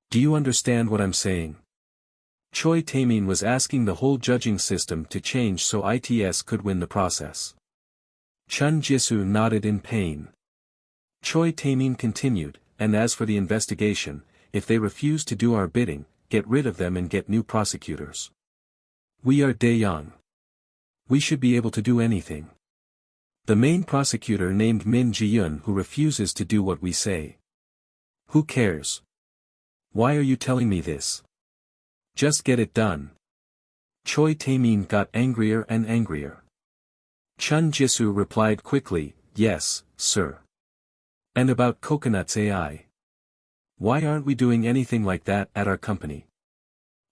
Do you understand what I'm saying? Choi Taemin was asking the whole judging system to change so ITS could win the process. Chun Jisoo nodded in pain. Choi Taemin continued, and as for the investigation, if they refuse to do our bidding, get rid of them and get new prosecutors. We are Daeyoung. We should be able to do anything. The main prosecutor named Min Ji-yeon who refuses to do what we say. Who cares? Why are you telling me this? Just get it done. Choi Taemin got angrier and angrier. Chun Jisoo replied quickly, yes, sir. And about Coconut's AI? Why aren't we doing anything like that at our company?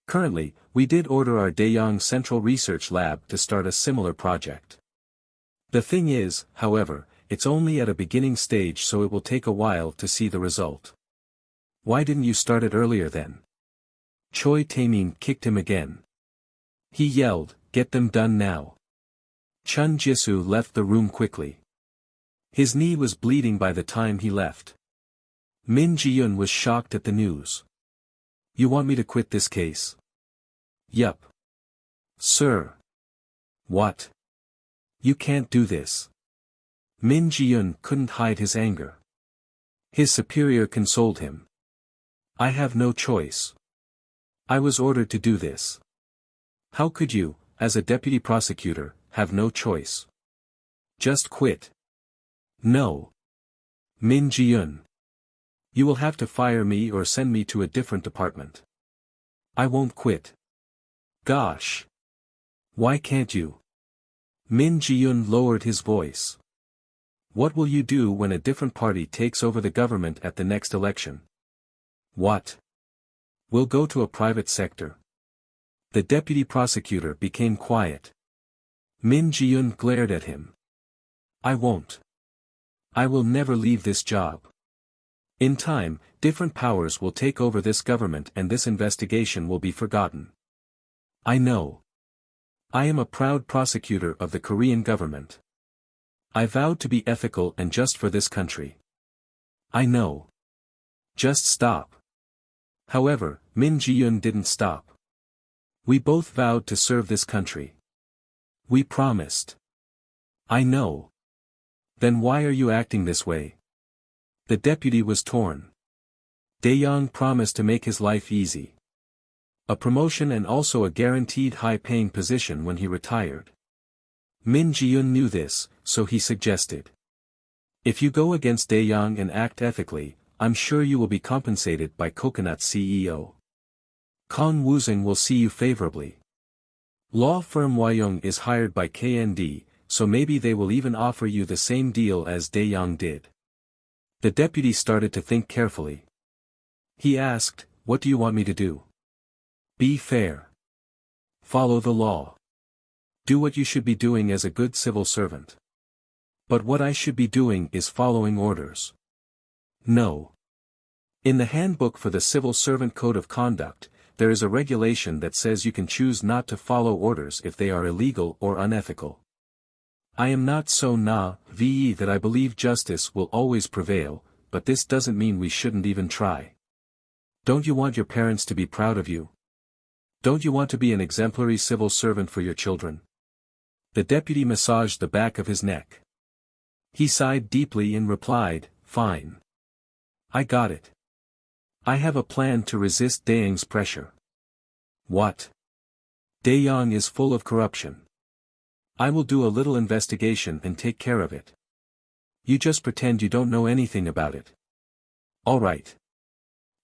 Currently, we did order our Daeyoung Central Research Lab to start a similar project. The thing is, however, it's only at a beginning stage so it will take a while to see the result. Why didn't you start it earlier then? Choi Taemin kicked him again. He yelled, get them done now. Chun Jisoo left the room quickly. His knee was bleeding by the time he left. Min Ji-yeon was shocked at the news. You want me to quit this case? Yup. Sir. What? You can't do this. Min Ji-yeon couldn't hide his anger. His superior consoled him. I have no choice. I was ordered to do this. How could you, as a deputy prosecutor, have no choice? Just quit. No. Min Ji-yeon. You will have to fire me or send me to a different department. I won't quit. Gosh. Why can't you? Min Ji-yeon lowered his voice. What will you do when a different party takes over the government at the next election? What? We'll go to a private sector. The deputy prosecutor became quiet. Min Ji-yeon glared at him. I won't. I will never leave this job. In time, different powers will take over this government and this investigation will be forgotten. I know. I am a proud prosecutor of the Korean government. I vowed to be ethical and just for this country. I know. Just stop. However, Min Ji-yeon didn't stop. We both vowed to serve this country. We promised. I know. Then why are you acting this way? The deputy was torn. Daeyoung promised to make his life easy. A promotion and also a guaranteed high-paying position when he retired. Min Ji-yeon knew this, so he suggested. If you go against Daeyoung and act ethically, I'm sure you will be compensated by Coconut's CEO. Kang Woosung will see you favorably. Law firm Hwayoung is hired by KND, so maybe they will even offer you the same deal as Daeyoung did. The deputy started to think carefully. He asked, what do you want me to do? Be fair. Follow the law. Do what you should be doing as a good civil servant. But what I should be doing is following orders. No. In the handbook for the Civil Servant Code of Conduct, there is a regulation that says you can choose not to follow orders if they are illegal or unethical. I am not so naive that I believe justice will always prevail, but this doesn't mean we shouldn't even try. Don't you want your parents to be proud of you? Don't you want to be an exemplary civil servant for your children? The deputy massaged the back of his neck. He sighed deeply and replied, fine. I got it. I have a plan to resist Daeyoung's pressure. What? Daeyoung is full of corruption. I will do a little investigation and take care of it. You just pretend you don't know anything about it. All right.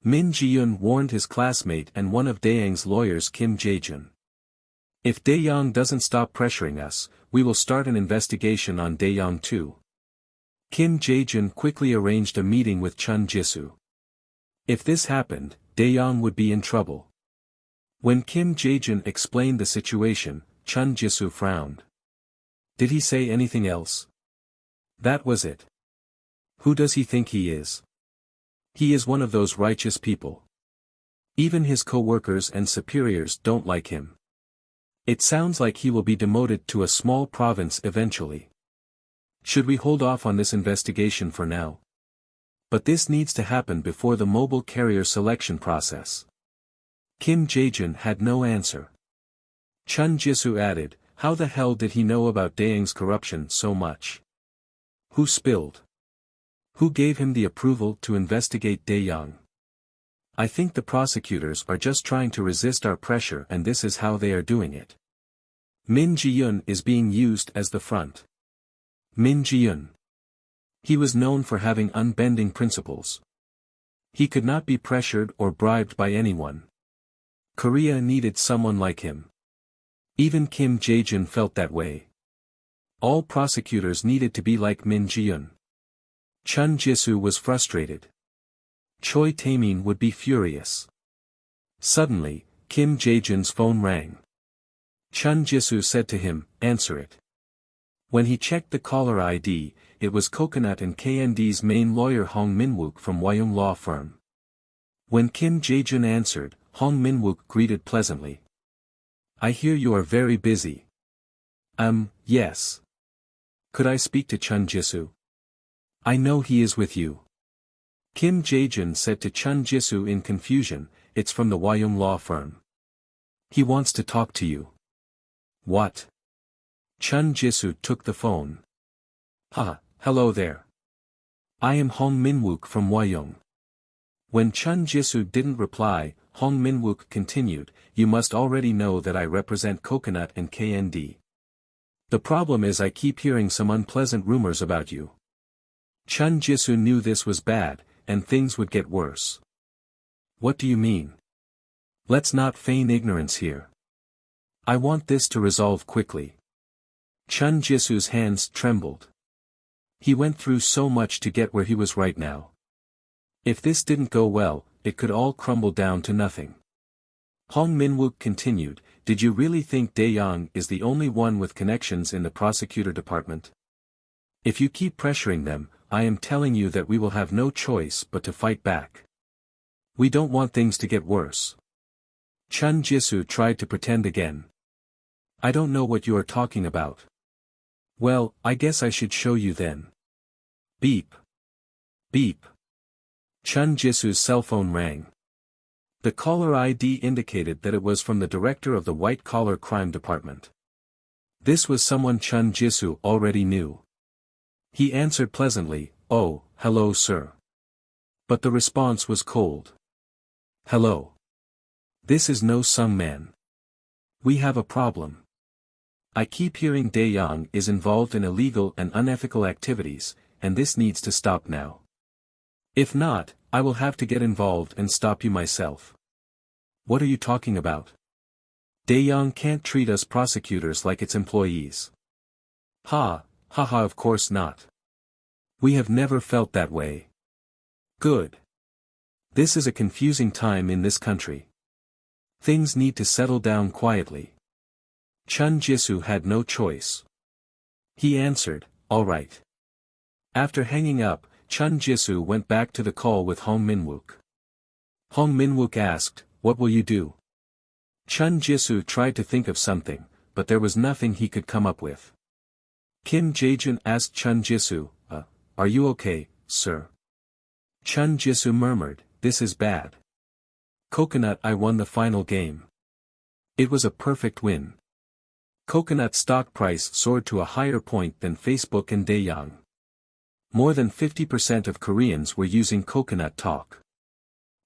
Min Ji-yeon warned his classmate and one of Daeyoung's lawyers Kim Jae-jun. If Daeyoung doesn't stop pressuring us, we will start an investigation on Daeyoung too. Kim Jae-jun quickly arranged a meeting with Chun Jisoo. If this happened, Daeyoung would be in trouble. When Kim Jae-jun explained the situation, Chun Jisoo frowned. Did he say anything else? That was it. Who does he think he is? He is one of those righteous people. Even his co-workers and superiors don't like him. It sounds like he will be demoted to a small province eventually. Should we hold off on this investigation for now? But this needs to happen before the mobile carrier selection process. Kim Jae-jun had no answer. Chun Jisoo added, how the hell did he know about Daeng's corruption so much? Who spilled? Who gave him the approval to investigate Dae-young? I think the prosecutors are just trying to resist our pressure, and this is how they are doing it. Min Ji-yoon is being used as the front. Min Ji-yoon. He was known for having unbending principles. He could not be pressured or bribed by anyone. Korea needed someone like him. Even Kim Jae-jun felt that way. All prosecutors needed to be like Min Ji-yoon. Chun Jisoo was frustrated. Choi Tae-min would be furious. Suddenly, Kim Jae-jun's phone rang. Chun Jisoo said to him, answer it. When he checked the caller ID, it was Coconut and KND's main lawyer Hong Min-wook from Wyoung Law Firm. When Kim Jae-jun answered, Hong Min-wook greeted pleasantly. I hear you are very busy. Yes. Could I speak to Chun Jisoo? I know he is with you. Kim Jae-jun said to Chun Jisoo in confusion, it's from the Wyoung Law Firm. He wants to talk to you. What? Chun Jisoo took the phone. Hello there. I am Hong Min-wook from Wyoung. When Chun Jisoo didn't reply, Hong Min-wook continued, you must already know that I represent Coconut and KND. The problem is I keep hearing some unpleasant rumors about you. Chun Jisoo knew this was bad, and things would get worse. What do you mean? Let's not feign ignorance here. I want this to resolve quickly. Chun Jisoo's hands trembled. He went through so much to get where he was right now. If this didn't go well, it could all crumble down to nothing. Hong Min-wook continued, did you really think Dae-young is the only one with connections in the prosecutor department? If you keep pressuring them, I am telling you that we will have no choice but to fight back. We don't want things to get worse. Chun Jisoo tried to pretend again. I don't know what you are talking about. Well, I guess I should show you then. Beep. Beep. Chun Jisoo's cell phone rang. The caller ID indicated that it was from the director of the white-collar crime department. This was someone Chun Jisoo already knew. He answered pleasantly, oh, hello sir. But the response was cold. Hello. This is No Sung Man. We have a problem. I keep hearing Dae-young is involved in illegal and unethical activities, and this needs to stop now. If not, I will have to get involved and stop you myself. What are you talking about? Dae-young can't treat us prosecutors like its employees. Of course not. We have never felt that way. Good. This is a confusing time in this country. Things need to settle down quietly. Chun Jisoo had no choice. He answered, all right. After hanging up, Chun Jisoo went back to the call with Hong Min-wook. Hong Min-wook asked, what will you do? Chun Jisoo tried to think of something, but there was nothing he could come up with. Kim Jae-jun asked Chun Jisoo, are you okay, sir? Chun Jisoo murmured, this is bad. Coconut, I won the final game. It was a perfect win. Coconut stock price soared to a higher point than Facebook and Dae-young. More than 50% of Koreans were using Coconut Talk.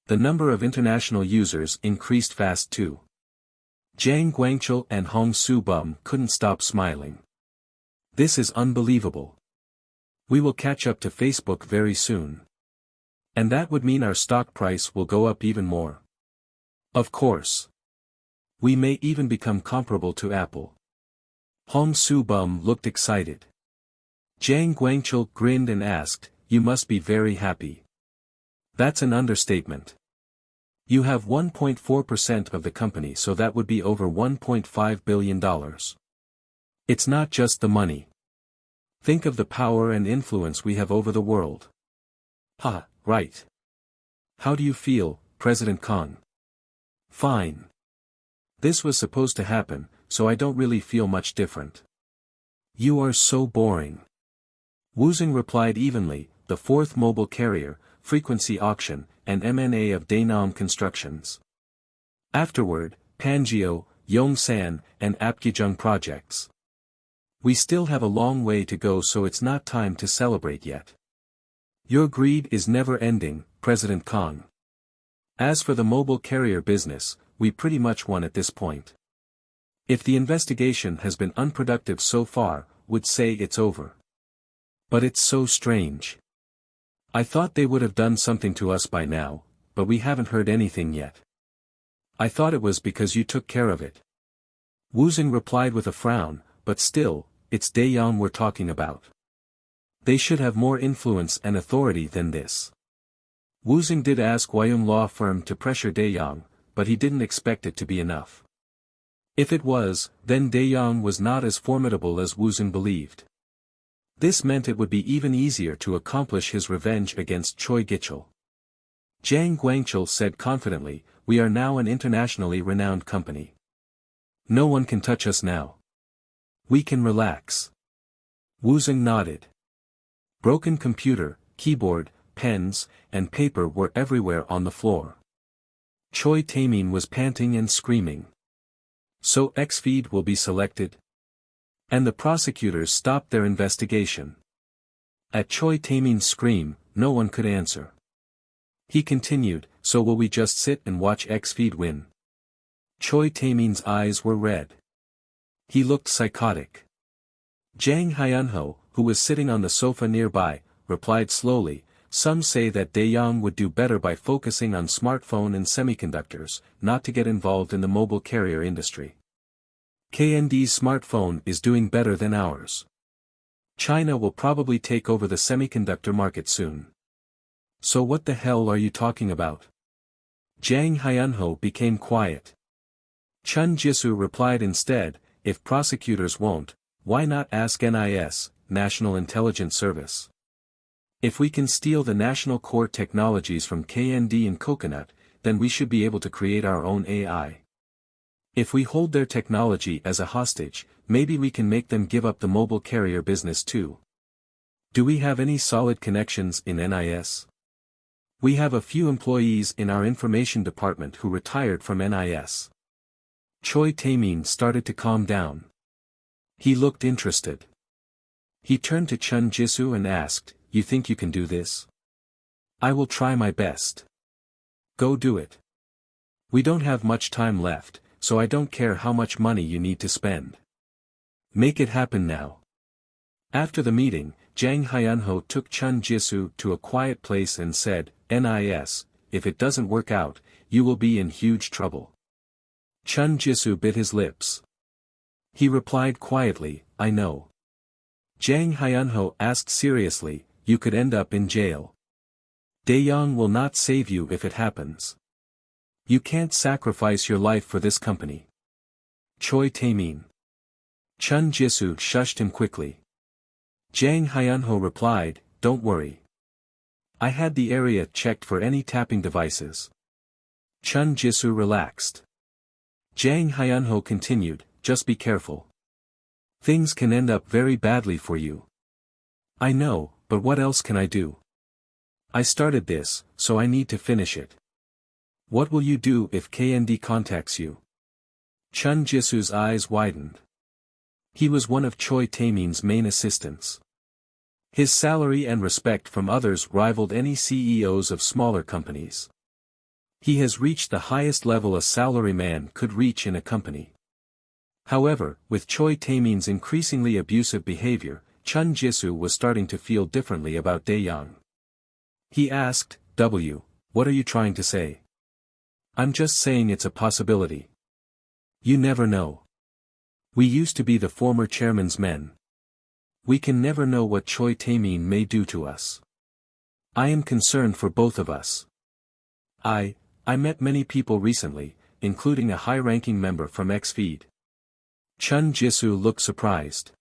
The number of international users increased fast too. Jang Guangchul and Hong Soo-bum couldn't stop smiling. This is unbelievable. We will catch up to Facebook very soon. And that would mean our stock price will go up even more. Of course. We may even become comparable to Apple. Hong Soo-bum looked excited. Jang Guangchul grinned and asked, you must be very happy. That's an understatement. You have 1.4% of the company, so that would be over $1.5 billion. It's not just the money. Think of the power and influence we have over the world. Right. How do you feel, President Kang? Fine. This was supposed to happen, so I don't really feel much different. You are so boring. Woosung replied evenly, the fourth mobile carrier, frequency auction, and M&A of Daenam Constructions. Afterward, Pangeo, Yongsan, and Apgujeong projects. We still have a long way to go, so it's not time to celebrate yet. Your greed is never ending, President Kang. As for the mobile carrier business, we pretty much won at this point. If the investigation has been unproductive so far, would say it's over. But it's so strange. I thought they would have done something to us by now, but we haven't heard anything yet. I thought it was because you took care of it. Woosung replied with a frown, but still, it's Daeyang we're talking about. They should have more influence and authority than this. Woosung did ask Wyung law firm to pressure Daeyang, but he didn't expect it to be enough. If it was, then Daeyang was not as formidable as Woosung believed. This meant it would be even easier to accomplish his revenge against Choi Gichul. Jang Guangchul said confidently, "We are now an internationally renowned company. No one can touch us now. We can relax." Woosung nodded. Broken computer, keyboard, pens, and paper were everywhere on the floor. Choi Taemin was panting and screaming. So Xfeed will be selected? And the prosecutors stopped their investigation. At Choi Taemin's scream, no one could answer. He continued, "So will we just sit and watch Xfeed win?" Choi Taemin's eyes were red. He looked psychotic. Jang Hyunho, who was sitting on the sofa nearby, replied slowly, "Some say that Daeyang would do better by focusing on smartphone and semiconductors, not to get involved in the mobile carrier industry. KND's smartphone is doing better than ours. China will probably take over the semiconductor market soon. So what the hell are you talking about?" Jang Hyunho became quiet. Chun Jisoo replied instead, "If prosecutors won't, why not ask NIS, National Intelligence Service? If we can steal the national core technologies from KND and Coconut, then we should be able to create our own AI. If we hold their technology as a hostage, maybe we can make them give up the mobile carrier business too. Do we have any solid connections in NIS? We have a few employees in our information department who retired from NIS." Choi Taemin started to calm down. He looked interested. He turned to Chun Jisoo and asked, "You think you can do this?" "I will try my best." "Go do it. We don't have much time left, so I don't care how much money you need to spend. Make it happen now." After the meeting, Jang Hyunho took Chun Jisoo to a quiet place and said, "NIS, if it doesn't work out, you will be in huge trouble." Chun Jisoo bit his lips. He replied quietly, "I know." Jang Hyunho asked seriously, "You could end up in jail. Daeyang will not save you if it happens. You can't sacrifice your life for this company." Choi Taemin. Chun Jisoo shushed him quickly. Jang Hyunho replied, "Don't worry. I had the area checked for any tapping devices." Chun Jisoo relaxed. Jang Hyunho continued, "Just be careful. Things can end up very badly for you." "I know, but what else can I do? I started this, so I need to finish it." "What will you do if KND contacts you?" Chun Jisoo's eyes widened. He was one of Choi Taemin's main assistants. His salary and respect from others rivaled any CEOs of smaller companies. He has reached the highest level a salaryman could reach in a company. However, with Choi Taemin's increasingly abusive behavior, Chun Jisoo was starting to feel differently about Daeyang. He asked, "What are you trying to say?" "I'm just saying it's a possibility. You never know. We used to be the former chairman's men. We can never know what Choi Taemin may do to us. I am concerned for both of us. I met many people recently, including a high-ranking member from Xfeed." Chun Jisoo looked surprised.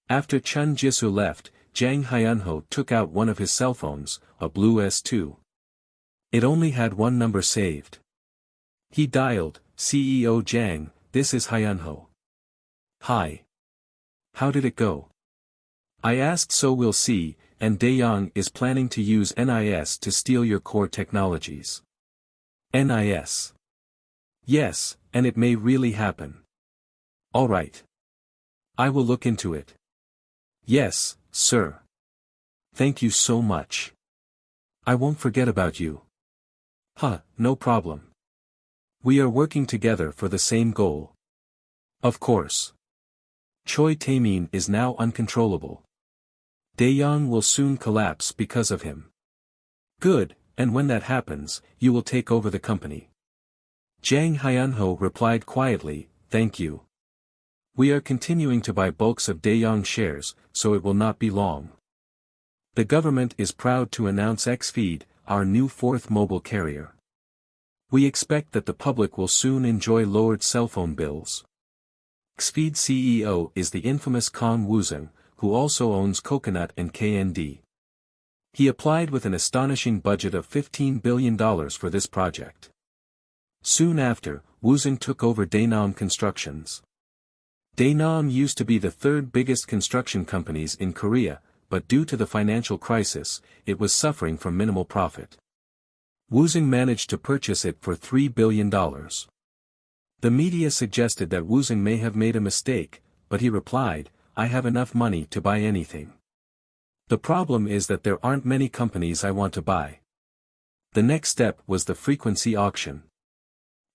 After Chun Jisoo left, Jang Hyunho took out one of his cell phones, a blue S2. It only had one number saved. He dialed, "CEO Jang, this is Hyunho." "Hi. How did it go?" "I asked, so we'll see," and Daeyang is planning to use NIS to steal your core technologies. NIS. Yes, and it may really happen. Alright. I will look into it. Yes, sir. Thank you so much. I won't forget about you. No problem. We are working together for the same goal. Of course. Choi Taemin is now uncontrollable. Daeyang will soon collapse because of him. Good, and when that happens, you will take over the company. Jang Hyunho replied quietly, thank you. We are continuing to buy bulks of Daeyang shares, so it will not be long. The government is proud to announce Xfeed, our new fourth mobile carrier. We expect that the public will soon enjoy lowered cell phone bills. Xfeed CEO is the infamous Kang Woosung, who also owns Coconut and KND. He applied with an astonishing budget of $15 billion for this project. Soon after, Woosung took over Daenom Constructions. Daenom used to be the third biggest construction companies in Korea, but due to the financial crisis, it was suffering from minimal profit. Woosung managed to purchase it for $3 billion. The media suggested that Woosung may have made a mistake, but he replied, I have enough money to buy anything. The problem is that there aren't many companies I want to buy. The next step was the frequency auction.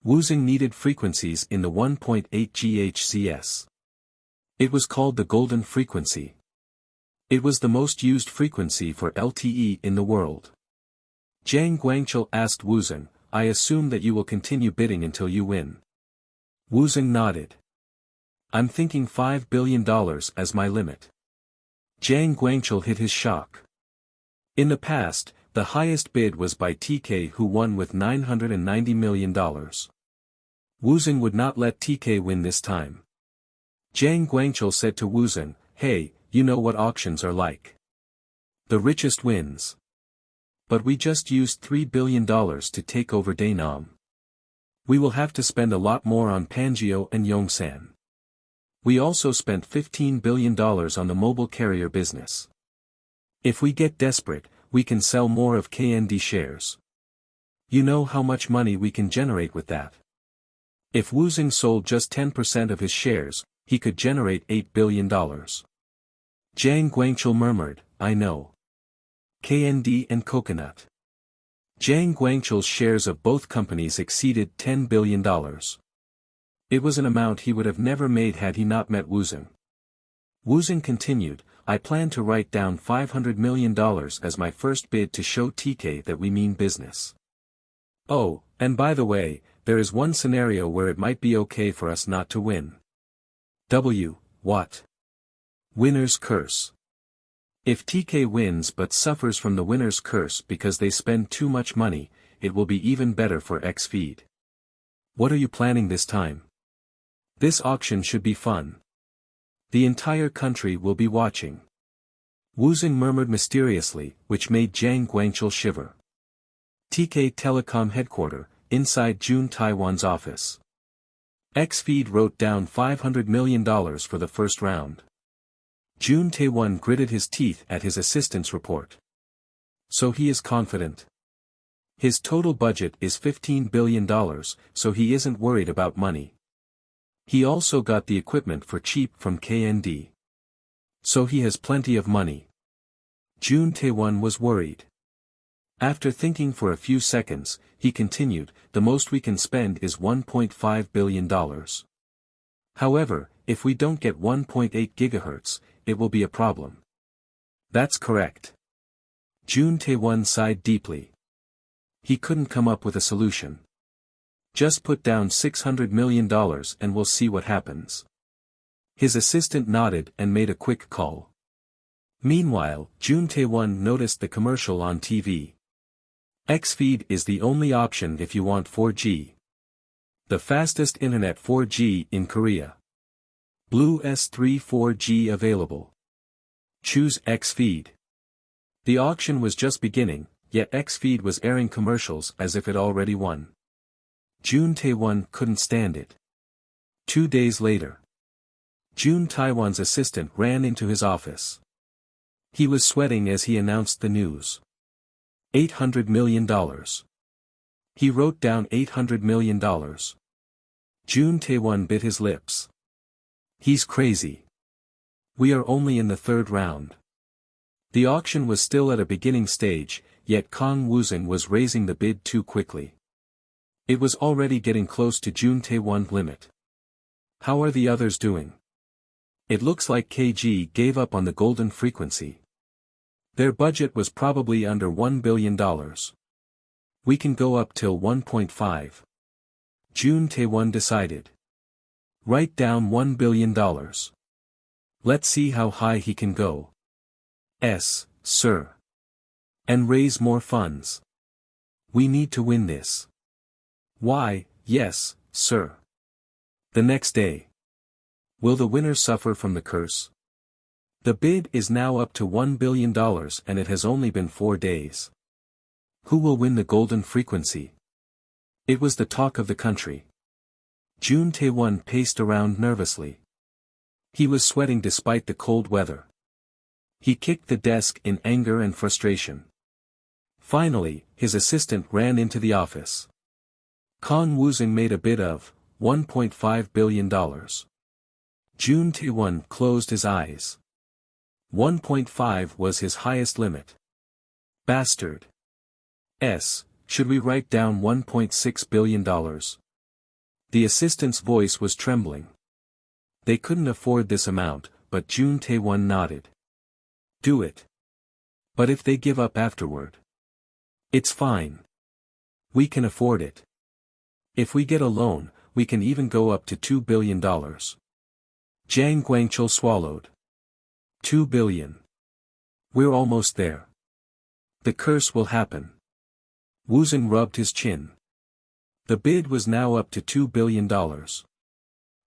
Woosung needed frequencies in the 1.8 GHz. It was called the golden frequency. It was the most used frequency for LTE in the world. Jang Guangchul asked Woosung, I assume that you will continue bidding until you win. Woosung nodded. I'm thinking $5 billion as my limit. Jang Guangchul hit his shock. In the past, the highest bid was by TK, who won with $990 million. Woosung would not let TK win this time. Jang Guangchul said to Woosung, hey, you know what auctions are like. The richest wins. But we just used $3 billion to take over Daenom. We will have to spend a lot more on Pangeo and Yongsan. We also spent $15 billion on the mobile carrier business. If we get desperate, we can sell more of KND shares. You know how much money we can generate with that. If Woosung sold just 10% of his shares, he could generate $8 billion. Jang Guangchul murmured, I know. KND and Coconut. Jang Guangchul's shares of both companies exceeded $10 billion. It was an amount he would have never made had he not met Woosung. Woosung continued, I plan to write down $500 million as my first bid to show TK that we mean business. Oh, and by the way, there is one scenario where it might be okay for us not to win. What? Winner's curse. If TK wins but suffers from the winner's curse because they spend too much money, it will be even better for Xfeed. What are you planning this time? This auction should be fun. The entire country will be watching. Woosung murmured mysteriously, which made Jang Guangchul shiver. TK Telecom headquarters, inside June Taiwan's office. Xfeed wrote down $500 million for the first round. June Tae-won gritted his teeth at his assistant's report. So he is confident. His total budget is $15 billion, so he isn't worried about money. He also got the equipment for cheap from KND. So he has plenty of money. June Tae-won was worried. After thinking for a few seconds, he continued, the most we can spend is $1.5 billion. However, if we don't get 1.8 GHz, it will be a problem. That's correct. June Tae-won sighed deeply. He couldn't come up with a solution. Just put down $600 million and we'll see what happens. His assistant nodded and made a quick call. Meanwhile, June Tae-won noticed the commercial on TV. Xfeed is the only option if you want 4G. The fastest internet 4G in Korea. Blue S3 4G available. Choose Xfeed. The auction was just beginning, yet Xfeed was airing commercials as if it already won. June Tae-won couldn't stand it. 2 days later. June Taiwan's assistant ran into his office. He was sweating as he announced the news. $800 million. He wrote down $800 million. Jun Tae-won bit his lips. He's crazy. We are only in the third round. The auction was still at a beginning stage, yet Kang Woosung was raising the bid too quickly. It was already getting close to Jun Tae-won's limit. How are the others doing? It looks like KG gave up on the golden frequency. Their budget was probably under $1 billion. We can go up till 1.5. Jun Tae-won decided. Write down $1 billion. Let's see how high he can go. Sir. And raise more funds. We need to win this. Why, yes, sir. The next day. Will the winner suffer from the curse? The bid is now up to $1 billion and it has only been 4 days. Who will win the golden frequency? It was the talk of the country. Jun Tae-won paced around nervously. He was sweating despite the cold weather. He kicked the desk in anger and frustration. Finally, his assistant ran into the office. Kang Woosung made a bid of $1.5 billion. Jun Tae-won closed his eyes. 1.5 was his highest limit. Bastard. Should we write down $1.6 billion? The assistant's voice was trembling. They couldn't afford this amount, but Jun Tae-won nodded. Do it. But if they give up afterward? It's fine. We can afford it. If we get a loan, we can even go up to $2 billion. Jang Guangchul swallowed. $2 billion. We're almost there. The curse will happen. Woosung rubbed his chin. The bid was now up to $2 billion.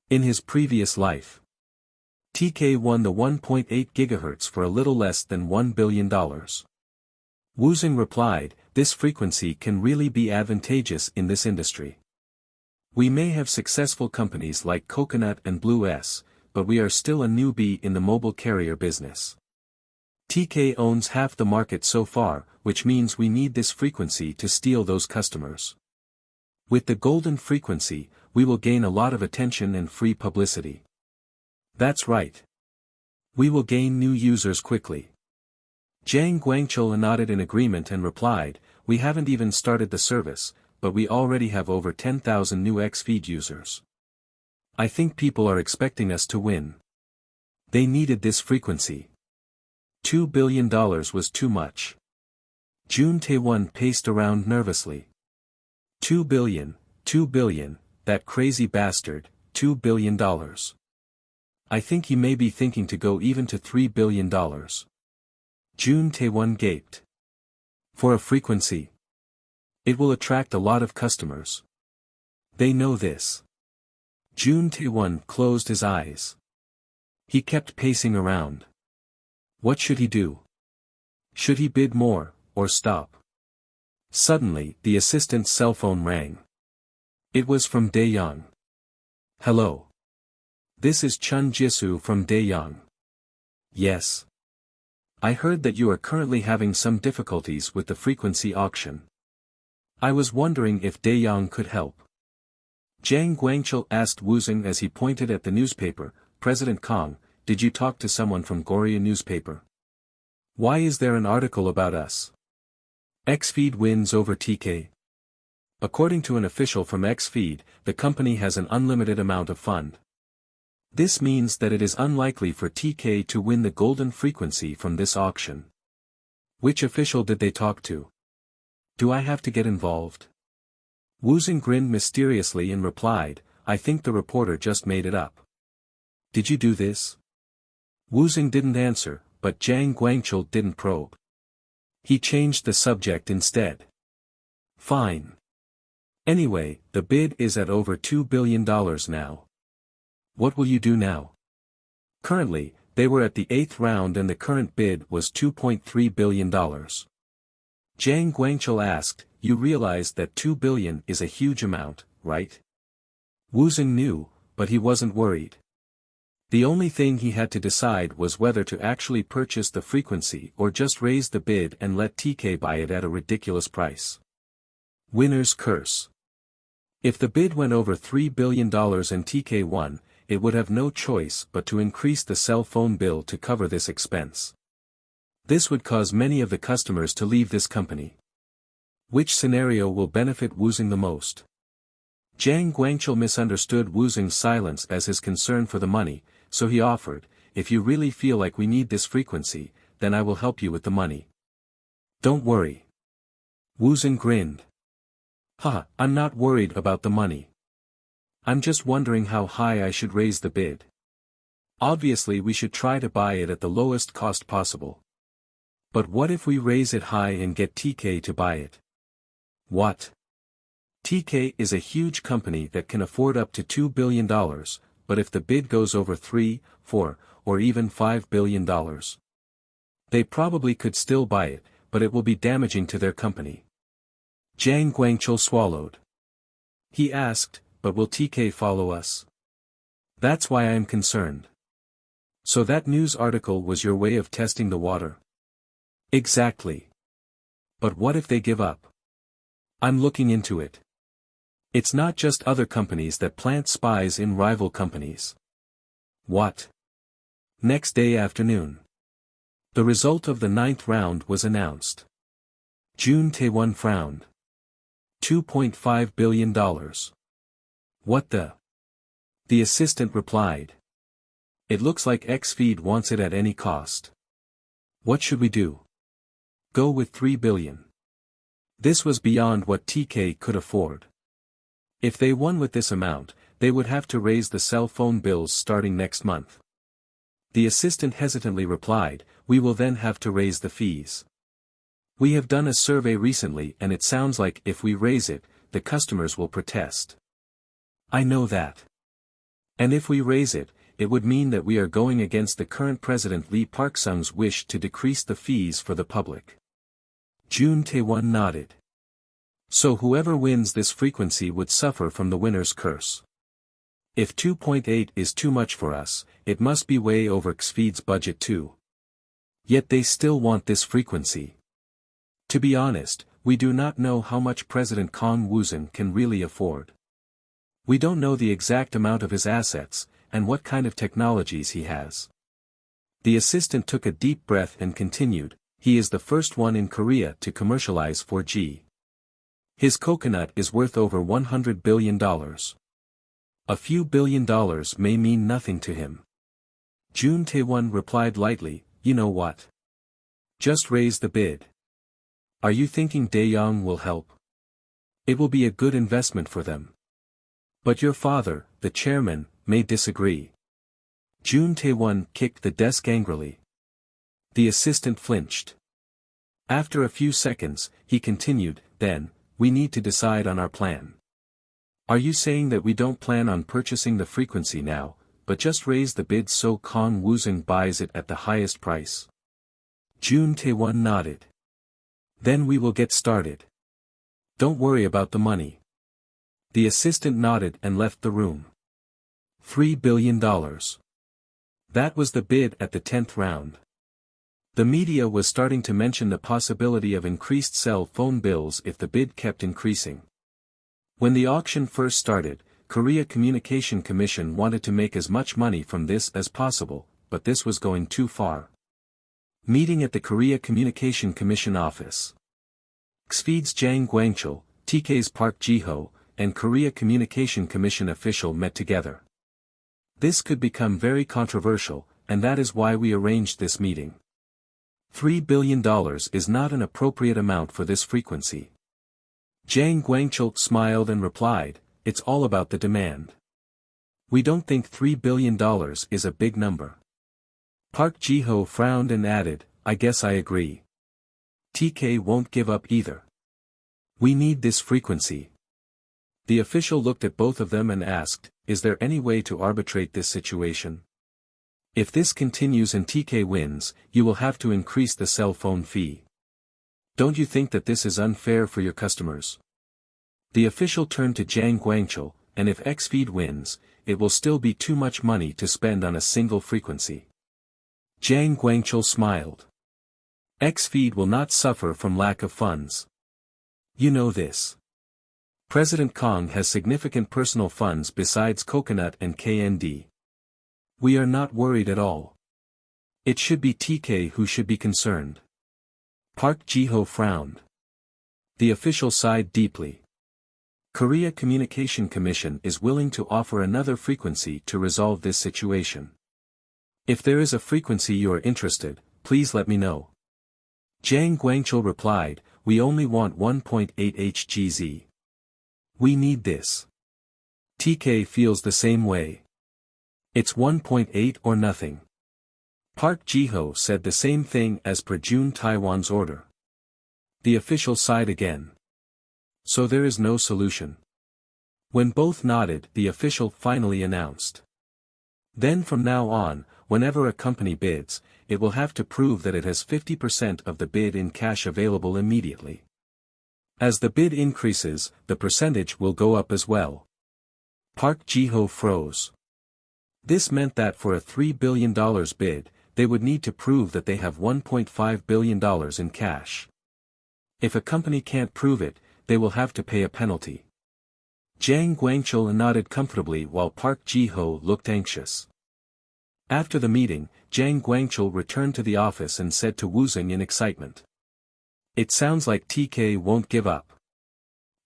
In his previous life, TK won the 1.8 GHz for a little less than $1 billion. Woosung replied, this frequency can really be advantageous in this industry. We may have successful companies like Coconut and Blue S, but we are still a newbie in the mobile carrier business. TK owns half the market so far, which means we need this frequency to steal those customers. With the golden frequency, we will gain a lot of attention and free publicity. That's right. We will gain new users quickly. Jang Guangchul nodded in agreement and replied, we haven't even started the service, but we already have over 10,000 new X-Feed users. I think people are expecting us to win. They needed this frequency. $2 billion was too much. Jun Tae-won paced around nervously. $2 billion, that crazy bastard, $2 billion. I think he may be thinking to go even to $3 billion. Jun Tae-won gaped. For a frequency. It will attract a lot of customers. They know this. Jun Tae-won closed his eyes. He kept pacing around. What should he do? Should he bid more, or stop? Suddenly, the assistant's cell phone rang. It was from Daeyoung. Hello. This is Chun Jisoo from Daeyoung. Yes. I heard that you are currently having some difficulties with the frequency auction. I was wondering if Daeyoung could help. Jang Guangchul asked Woosung as he pointed at the newspaper, President Kang, did you talk to someone from Korea newspaper? Why is there an article about us? X-Feed wins over TK. According to an official from X-Feed, the company has an unlimited amount of fund. This means that it is unlikely for TK to win the golden frequency from this auction. Which official did they talk to? Do I have to get involved? Woosung grinned mysteriously and replied, I think the reporter just made it up. Did you do this? Woosung didn't answer, but Jang Guangchul didn't probe. He changed the subject instead. Fine. Anyway, the bid is at over $2 billion now. What will you do now? Currently, they were at the 8th round and the current bid was $2.3 billion. Jang Guangchul asked, you realize that $2 billion is a huge amount, right? Woosung knew, but he wasn't worried. The only thing he had to decide was whether to actually purchase the frequency or just raise the bid and let TK buy it at a ridiculous price. Winner's curse. If the bid went over $3 billion and TK won, it would have no choice but to increase the cell phone bill to cover this expense. This would cause many of the customers to leave this company. Which scenario will benefit Woosung the most? Jang Guangchul misunderstood Woosung's silence as his concern for the money, so he offered, "If you really feel like we need this frequency, then I will help you with the money." "Don't worry." Woosung grinned. "Haha, I'm not worried about the money. I'm just wondering how high I should raise the bid. Obviously we should try to buy it at the lowest cost possible. But what if we raise it high and get TK to buy it?" "What?" "TK is a huge company that can afford up to $2 billion, but if the bid goes over 3, 4, or even $5 billion, they probably could still buy it, but it will be damaging to their company." Jang Guangchul swallowed. He asked, "But will TK follow us?" "That's why I am concerned." "So that news article was your way of testing the water?" "Exactly. But what if they give up?" "I'm looking into it. It's not just other companies that plant spies in rival companies." "What?" Next day afternoon. The result of the 9th round was announced. Jun Tae-won frowned. $2.5 billion. "What the?" The assistant replied. "It looks like Xfeed wants it at any cost. What should we do?" "Go with $3 billion. This was beyond what TK could afford. If they won with this amount, they would have to raise the cell phone bills starting next month. The assistant hesitantly replied, "We will then have to raise the fees. We have done a survey recently and it sounds like if we raise it, the customers will protest." "I know that. And if we raise it, it would mean that we are going against the current president Lee Park-sung's wish to decrease the fees for the public." Jun Tae-won nodded. "So whoever wins this frequency would suffer from the winner's curse. If 2.8 is too much for us, it must be way over Xfeed's budget too. Yet they still want this frequency. To be honest, we do not know how much President Kang Woosung can really afford. We don't know the exact amount of his assets, and what kind of technologies he has." The assistant took a deep breath and continued, "He is the first one in Korea to commercialize 4G. His coconut is worth over $100 billion. A few billion dollars may mean nothing to him." Jun Tae-won replied lightly, "You know what? Just raise the bid. Are you thinking Dae-young will help? It will be a good investment for them. But your father, the chairman, may disagree." Jun Tae-won kicked the desk angrily. The assistant flinched. After a few seconds, he continued, "Then, we need to decide on our plan. Are you saying that we don't plan on purchasing the frequency now, but just raise the bid so Kang Woosung buys it at the highest price?" Jun Tae-won nodded. "Then we will get started. Don't worry about the money." The assistant nodded and left the room. $3 billion. That was the bid at the 10th round. The media was starting to mention the possibility of increased cell phone bills if the bid kept increasing. When the auction first started, Korea Communication Commission wanted to make as much money from this as possible, but this was going too far. Meeting at the Korea Communication Commission office. Xfeed's Jang Guangchul, TK's Park Ji-ho, and Korea Communication Commission official met together. This could become very controversial, and that is why we arranged this meeting. $3 billion is not an appropriate amount for this frequency. Jang Guangchul smiled and replied, "It's all about the demand. We don't think $3 billion is a big number." Park Ji-ho frowned and added, "I guess I agree. TK won't give up either. We need this frequency." The official looked at both of them and asked, "Is there any way to arbitrate this situation? If this continues and TK wins, you will have to increase the cell phone fee. Don't you think that this is unfair for your customers?" The official turned to Jang Guangchul, and if Xfeed wins, it will still be too much money to spend on a single frequency. Jiang Guangchul smiled. Xfeed will not suffer from lack of funds. You know this. President Kang has significant personal funds besides Coconut and KND. We are not worried at all. It should be TK who should be concerned. Park Ji-ho frowned. The official sighed deeply. Korea Communication Commission is willing to offer another frequency to resolve this situation. If there is a frequency you are interested, please let me know. Jiang Guangchul replied, we only want 1.8 Hz. We need this. TK feels the same way. It's 1.8 or nothing. Park Ji-ho said the same thing as per June Taiwan's order. The official sighed again. So there is no solution. When both nodded, the official finally announced. Then from now on, whenever a company bids, it will have to prove that it has 50% of the bid in cash available immediately. As the bid increases, the percentage will go up as well. Park Ji-ho froze. This meant that for a $3 billion bid, they would need to prove that they have $1.5 billion in cash. If a company can't prove it, they will have to pay a penalty. Jiang Guangchul nodded comfortably while Park Ji-ho looked anxious. After the meeting, Jiang Guangchul returned to the office and said to Woosung in excitement. It sounds like TK won't give up.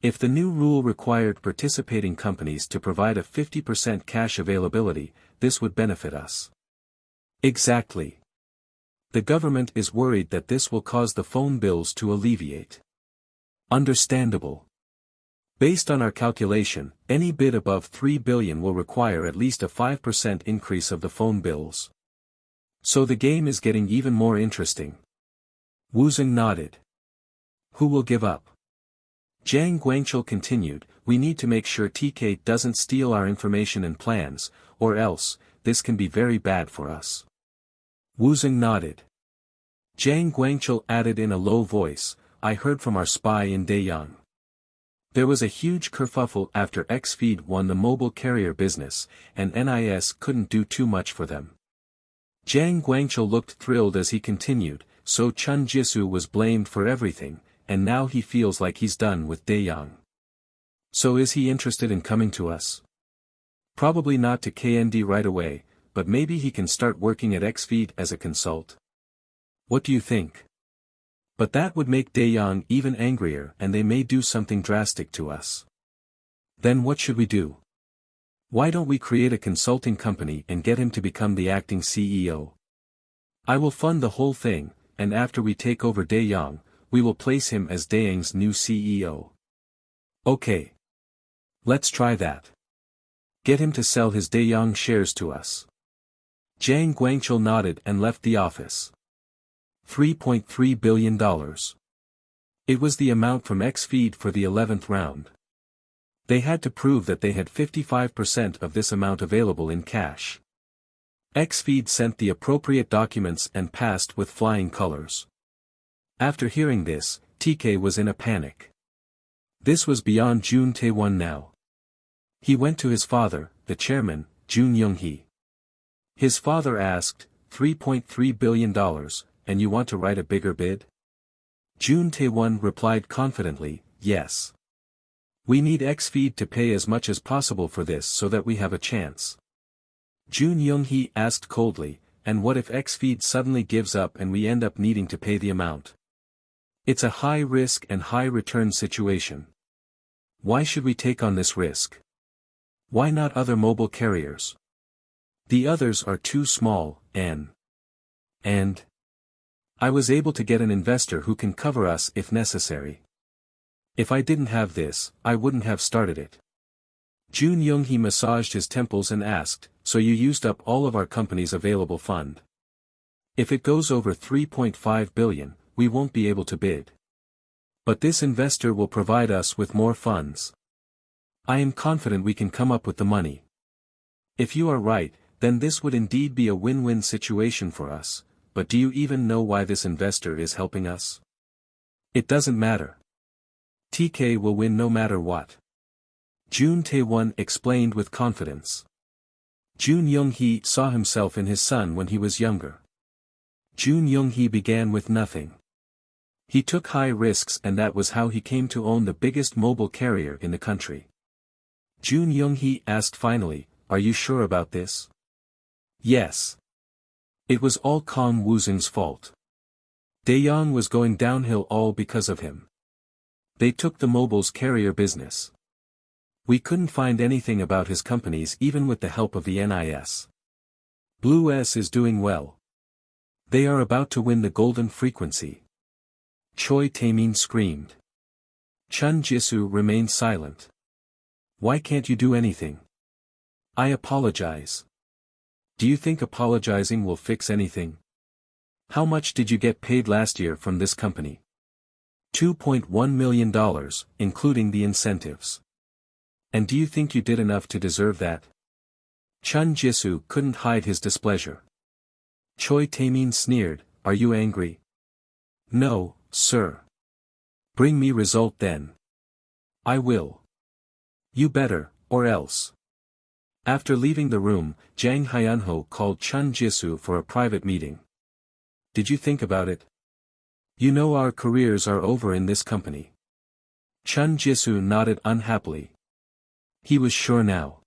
If the new rule required participating companies to provide a 50% cash availability, this would benefit us. Exactly. The government is worried that this will cause the phone bills to alleviate. Understandable. Based on our calculation, any bid above 3 billion will require at least a 5% increase of the phone bills. So the game is getting even more interesting. Woosung nodded. Who will give up? Jiang Guangchul continued, we need to make sure TK doesn't steal our information and plans, or else, this can be very bad for us. Woosung nodded. Jiang Guangchul added in a low voice, I heard from our spy in Daejeon. There was a huge kerfuffle after Xfeed won the mobile carrier business, and NIS couldn't do too much for them. Jiang Guangchul looked thrilled as he continued, so Chun Jisoo was blamed for everything, and now he feels like he's done with Daejeon. So is he interested in coming to us? Probably not to KND right away, but maybe he can start working at Xfeed as a consult. What do you think? But that would make Daejeon even angrier and they may do something drastic to us. Then what should we do? Why don't we create a consulting company and get him to become the acting CEO? I will fund the whole thing, and after we take over Daejeon, we will place him as Daejeon's new CEO. Okay. Let's try that. Get him to sell his Daejeon shares to us. Jiang Guangchul nodded and left the office. $3.3 billion. It was the amount from Xfeed for the 11th round. They had to prove that they had 55% of this amount available in cash. Xfeed sent the appropriate documents and passed with flying colors. After hearing this, TK was in a panic. This was beyond Jun Tae-won now. He went to his father, the chairman, Jun Young-hee. His father asked, $3.3 billion, and you want to write a bigger bid? Jun Tae-won replied confidently, yes. We need Xfeed to pay as much as possible for this so that we have a chance. Jun Young-hee asked coldly, and what if Xfeed suddenly gives up and we end up needing to pay the amount? It's a high-risk and high-return situation. Why should we take on this risk? Why not other mobile carriers? The others are too small, and I was able to get an investor who can cover us if necessary. If I didn't have this, I wouldn't have started it. Jun Young-hee massaged his temples and asked, so you used up all of our company's available fund. If it goes over 3.5 billion, we won't be able to bid. But this investor will provide us with more funds. I am confident we can come up with the money. If you are right, then this would indeed be a win-win situation for us, but do you even know why this investor is helping us? It doesn't matter. TK will win no matter what. Jun Tae-won explained with confidence. Jun Young-hee saw himself in his son when he was younger. Jun Young-hee began with nothing. He took high risks, and that was how he came to own the biggest mobile carrier in the country. Jun Young-hee asked finally, "Are you sure about this?" "Yes. It was all Kang Woosung's fault. Dae-young was going downhill all because of him. They took the mobile's carrier business. We couldn't find anything about his companies even with the help of the NIS. Blue S is doing well. They are about to win the golden frequency." Choi Tae-min screamed. Chun Jisoo remained silent. "Why can't you do anything?" "I apologize." "Do you think apologizing will fix anything? How much did you get paid last year from this company?" $2.1 million, including the incentives. "And do you think you did enough to deserve that?" Chun Jisoo couldn't hide his displeasure. Choi Tae-min sneered, "Are you angry?" "No, sir." "Bring me result then." "I will." "You better, or else." After leaving the room, Jang Hyunho called Chun Jisoo for a private meeting. "Did you think about it? You know our careers are over in this company." Chun Jisoo nodded unhappily. He was sure now.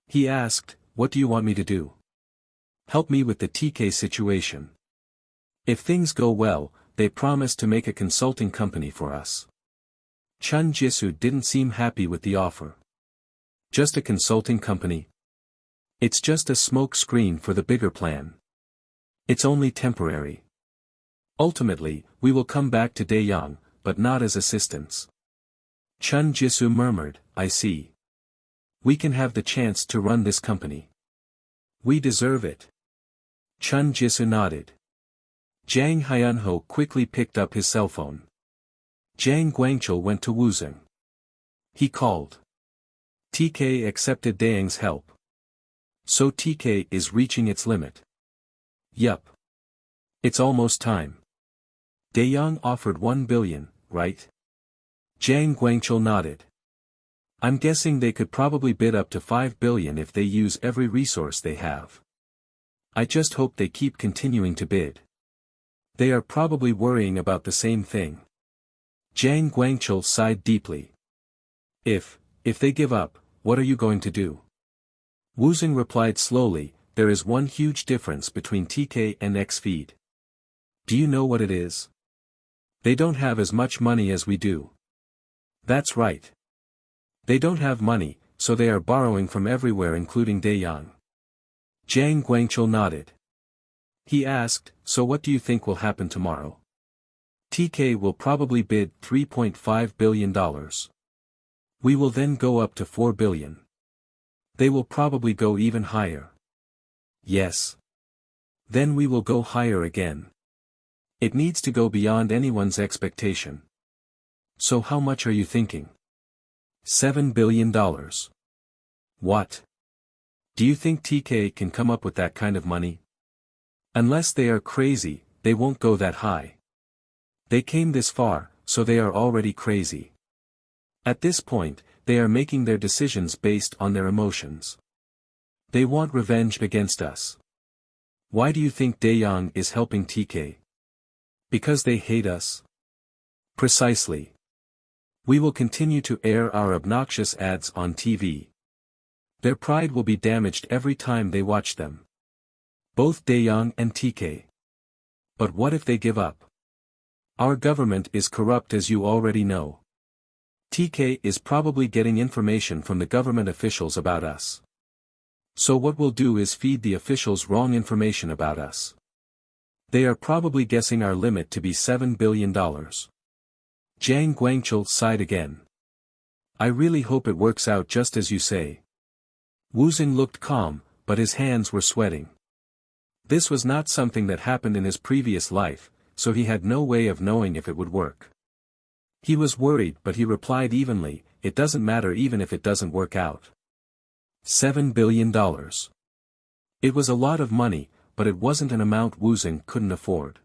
He asked, "What do you want me to do?" "Help me with the TK situation. If things go well, they promise to make a consulting company for us." Chun Jisoo didn't seem happy with the offer. "Just a consulting company? It's just a smoke screen for the bigger plan. It's only temporary. Ultimately, we will come back to Dae-young, but not as assistants." Chun Jisoo murmured, "I see. We can have the chance to run this company. We deserve it." Chun Jisoo nodded. Jang Hyunho quickly picked up his cell phone. Jang Guangchul went to Woosung. He called. TK accepted Daeyoung's help. So TK is reaching its limit. Yup. It's almost time. Dae-young offered 1 billion, right? Jang Guangchul nodded. I'm guessing they could probably bid up to 5 billion if they use every resource they have. I just hope they keep continuing to bid. They are probably worrying about the same thing. Jang Guangchul sighed deeply. If they give up, what are you going to do?" Woosung replied slowly, "There is one huge difference between TK and Xfeed. Do you know what it is? They don't have as much money as we do." "That's right. They don't have money, so they are borrowing from everywhere including Dae-young." Jang Guangchul nodded. He asked, "So what do you think will happen tomorrow?" "TK will probably bid $3.5 billion. We will then go up to 4 billion. They will probably go even higher." "Yes. Then we will go higher again. It needs to go beyond anyone's expectation." "So how much are you thinking?" $7 billion. What? Do you think TK can come up with that kind of money? Unless they are crazy, they won't go that high. They came this far, so they are already crazy. At this point, they are making their decisions based on their emotions. They want revenge against us. Why do you think Dae-young is helping TK? Because they hate us? Precisely. We will continue to air our obnoxious ads on TV. Their pride will be damaged every time they watch them. Both Dae-young and TK. But what if they give up? Our government is corrupt, as you already know. TK is probably getting information from the government officials about us. So what we'll do is feed the officials wrong information about us. They are probably guessing our limit to be $7 billion. Jang Guangchul sighed again. I really hope it works out just as you say. Woosung looked calm, but his hands were sweating. This was not something that happened in his previous life, so he had no way of knowing if it would work. He was worried, but he replied evenly, it doesn't matter even if it doesn't work out. $7 billion. It was a lot of money, but it wasn't an amount Woosung couldn't afford.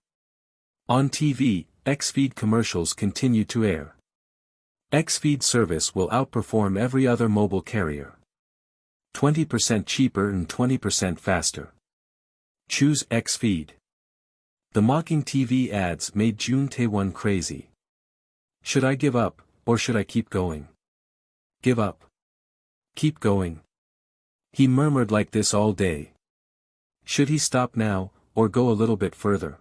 On TV, Xfeed commercials continued to air. Xfeed service will outperform every other mobile carrier. 20% cheaper and 20% faster. Choose Xfeed. The mocking TV ads made Jun Tae-won crazy. Should I give up, or should I keep going? Give up. Keep going. He murmured like this all day. Should he stop now, or go a little bit further?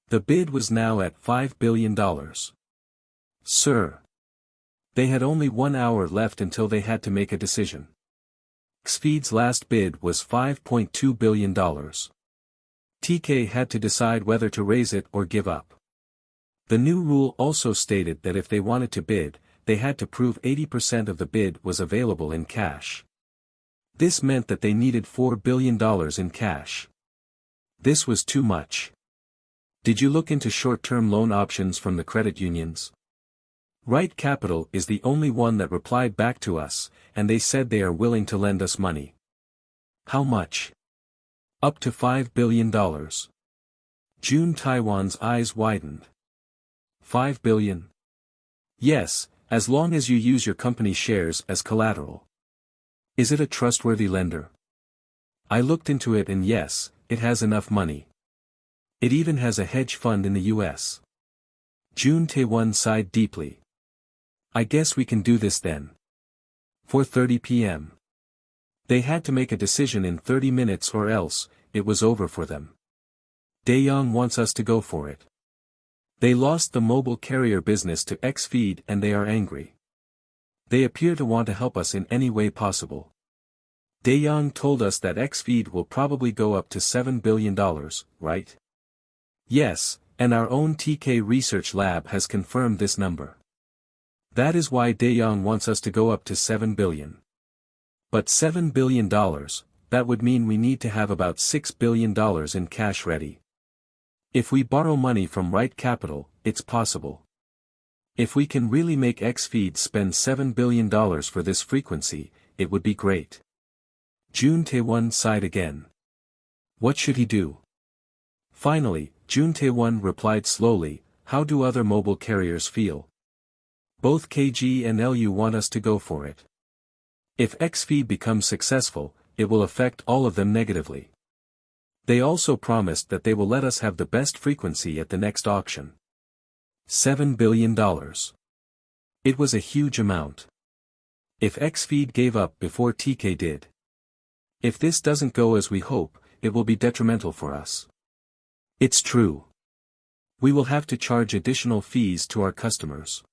The bid was now at $5 billion. Sir. They had only 1 hour left until they had to make a decision. Xfeed's last bid was $5.2 billion. TK had to decide whether to raise it or give up. The new rule also stated that if they wanted to bid, they had to prove 80% of the bid was available in cash. This meant that they needed $4 billion in cash. This was too much. Did you look into short-term loan options from the credit unions? Right Capital is the only one that replied back to us, and they said they are willing to lend us money. How much? Up to $5 billion. Jun Tae-won's eyes widened. $5 billion? Yes, as long as you use your company shares as collateral. Is it a trustworthy lender? I looked into it and yes, it has enough money. It even has a hedge fund in the US. Jun Tae-won sighed deeply. I guess we can do this then. 4:30 p.m. They had to make a decision in 30 minutes or else, it was over for them. Dae-young wants us to go for it. They lost the mobile carrier business to Xfeed and they are angry. They appear to want to help us in any way possible. Dae-young told us that Xfeed will probably go up to $7 billion, right? Yes, and our own TK research lab has confirmed this number. That is why Dae-young wants us to go up to $7 billion. But $7 billion, that would mean we need to have about $6 billion in cash ready. If we borrow money from Right Capital, it's possible. If we can really make Xfeed spend $7 billion for this frequency, it would be great. Jun Tae-won sighed again. What should he do? Finally, Jun Tae-won replied slowly, how do other mobile carriers feel? Both KG and LU want us to go for it. If Xfeed becomes successful, it will affect all of them negatively. They also promised that they will let us have the best frequency at the next auction. $7 billion. It was a huge amount. If Xfeed gave up before TK did. If this doesn't go as we hope, it will be detrimental for us. It's true. We will have to charge additional fees to our customers.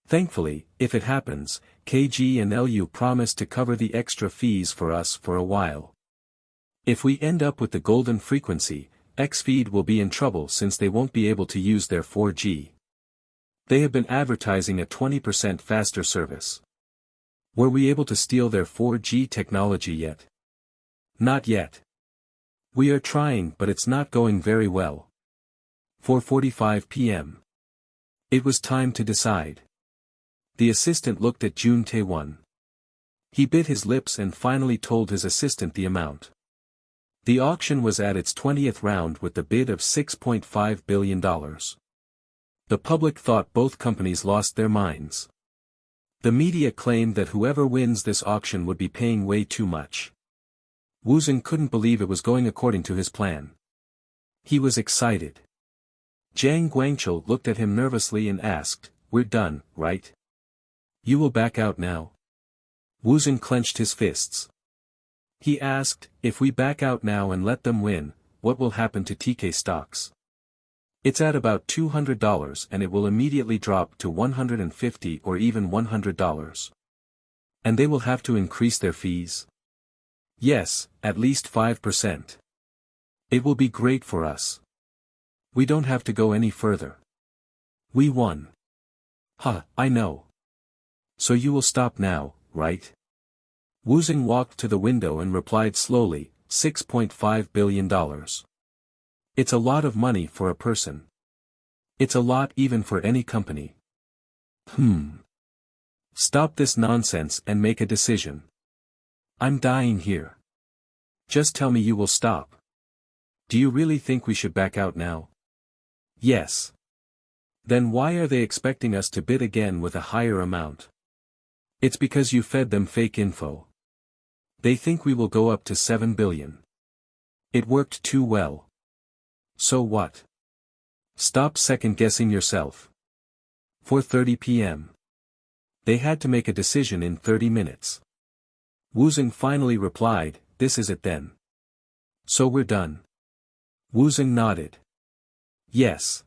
Thankfully, if it happens, KG and LU promise to cover the extra fees for us for a while. If we end up with the golden frequency, Xfeed will be in trouble since they won't be able to use their 4G. They have been advertising a 20% faster service. Were we able to steal their 4G technology yet? Not yet. We are trying but it's not going very well. 4:45 p.m. It was time to decide. The assistant looked at Jun Tae-won. He bit his lips and finally told his assistant the amount. The auction was at its 20th round with the bid of $6.5 billion. The public thought both companies lost their minds. The media claimed that whoever wins this auction would be paying way too much. Woosung couldn't believe it was going according to his plan. He was excited. Jang Guangchul looked at him nervously and asked, "We're done, right? You will back out now?" Woosung clenched his fists. He asked, "If we back out now and let them win, what will happen to TK stocks? It's at about $200 and it will immediately drop to $150 or even $100. And they will have to increase their fees? Yes, at least 5%. It will be great for us. We don't have to go any further. We won." I know. So you will stop now, right? Woosung walked to the window and replied slowly, $6.5 billion. It's a lot of money for a person. It's a lot even for any company. Stop this nonsense and make a decision. I'm dying here. Just tell me you will stop. Do you really think we should back out now? Yes. Then why are they expecting us to bid again with a higher amount? It's because you fed them fake info. They think we will go up to 7 billion. It worked too well. So what? Stop second-guessing yourself. 4:30 p.m. They had to make a decision in 30 minutes. Woosung finally replied, "This is it then. So we're done." Woosung nodded. "Yes.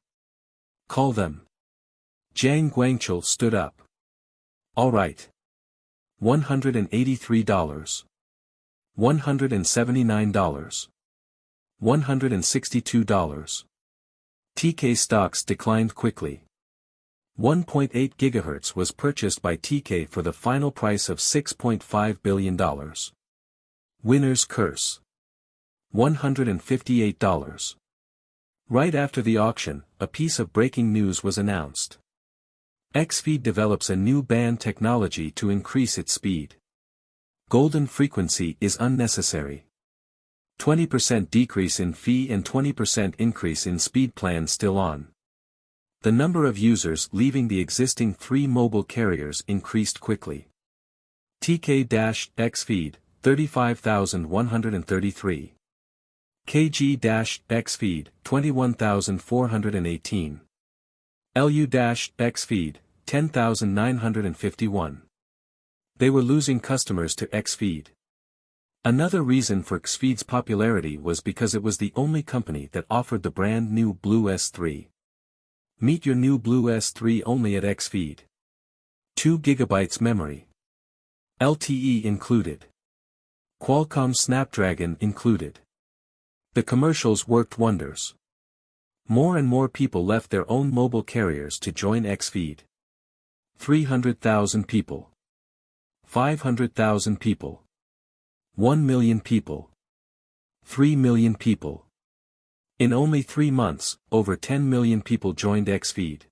Call them." Jiang Guangchul stood up. "All right. $183. $179. $162. TK stocks declined quickly. 1.8 GHz was purchased by TK for the final price of $6.5 billion. Winner's curse. $158. Right after the auction, a piece of breaking news was announced. Xfeed develops a new band technology to increase its speed. Golden frequency is unnecessary. 20% decrease in fee and 20% increase in speed plan still on. The number of users leaving the existing 3 mobile carriers increased quickly. TK-Xfeed, 35,133. KG-Xfeed, 21,418. LU-Xfeed, 10,951. They were losing customers to Xfeed. Another reason for Xfeed's popularity was because it was the only company that offered the brand new Blue S3. Meet your new Blue S3 only at Xfeed. 2 GB memory. LTE included. Qualcomm Snapdragon included. The commercials worked wonders. More and more people left their own mobile carriers to join Xfeed. 300,000 people. 500,000 people. 1 million people. 3 million people. In only 3 months, over 10 million people joined Xfeed.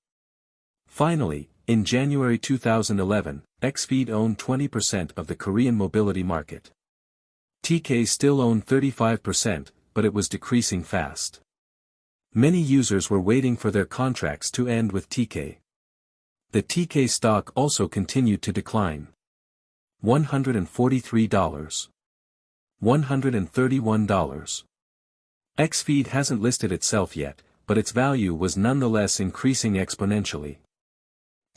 Finally, in January 2011, Xfeed owned 20% of the Korean mobility market. TK still owned 35%, but it was decreasing fast. Many users were waiting for their contracts to end with TK. The TK stock also continued to decline. $143. $131. Xfeed hasn't listed itself yet, but its value was nonetheless increasing exponentially.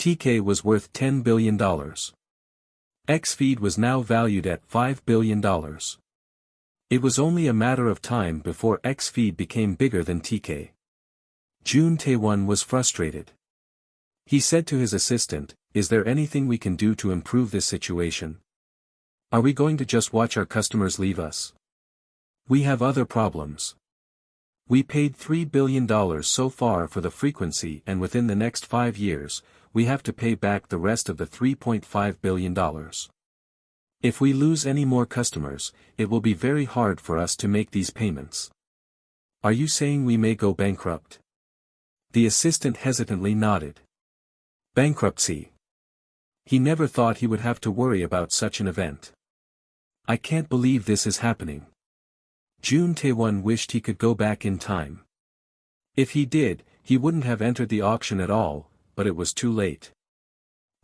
TK was worth $10 billion. Xfeed was now valued at $5 billion. It was only a matter of time before Xfeed became bigger than TK. Jun Tae-won was frustrated. He said to his assistant, "Is there anything we can do to improve this situation? Are we going to just watch our customers leave us? We have other problems. We paid $3 billion so far for the frequency, and within the next 5 years, we have to pay back the rest of the $3.5 billion. If we lose any more customers, it will be very hard for us to make these payments. Are you saying we may go bankrupt?" The assistant hesitantly nodded. Bankruptcy. He never thought he would have to worry about such an event. "I can't believe this is happening." Jun Tae-won wished he could go back in time. If he did, he wouldn't have entered the auction at all, but it was too late.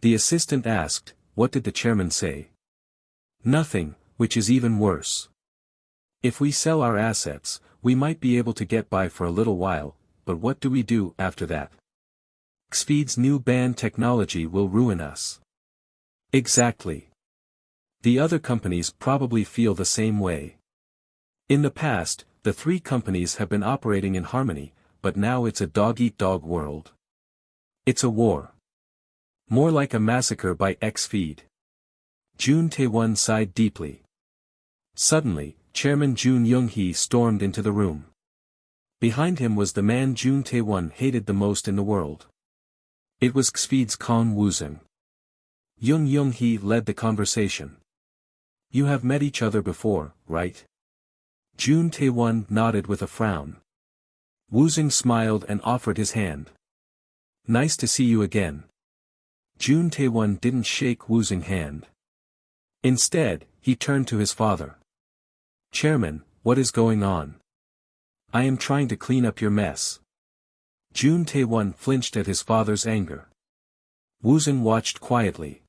The assistant asked, "What did the chairman say?" "Nothing, which is even worse. If we sell our assets, we might be able to get by for a little while, but what do we do after that? Xfeed's new band technology will ruin us." Exactly. The other companies probably feel the same way. In the past, the 3 companies have been operating in harmony, but now it's a dog-eat-dog world. It's a war. More like a massacre by Xfeed. Jun Tae-won sighed deeply. Suddenly, Chairman Jun Young-hee stormed into the room. Behind him was the man Jun Tae-won hated the most in the world. It was Xfeed's Kang Woosung. Young-hee led the conversation. "You have met each other before, right?" Jun Tae-won nodded with a frown. Woosung smiled and offered his hand. "Nice to see you again." Jun Tae-won didn't shake Woosung's hand. Instead, he turned to his father. "Chairman, what is going on?" "I am trying to clean up your mess." Jun Tae-won flinched at his father's anger. Woosung watched quietly.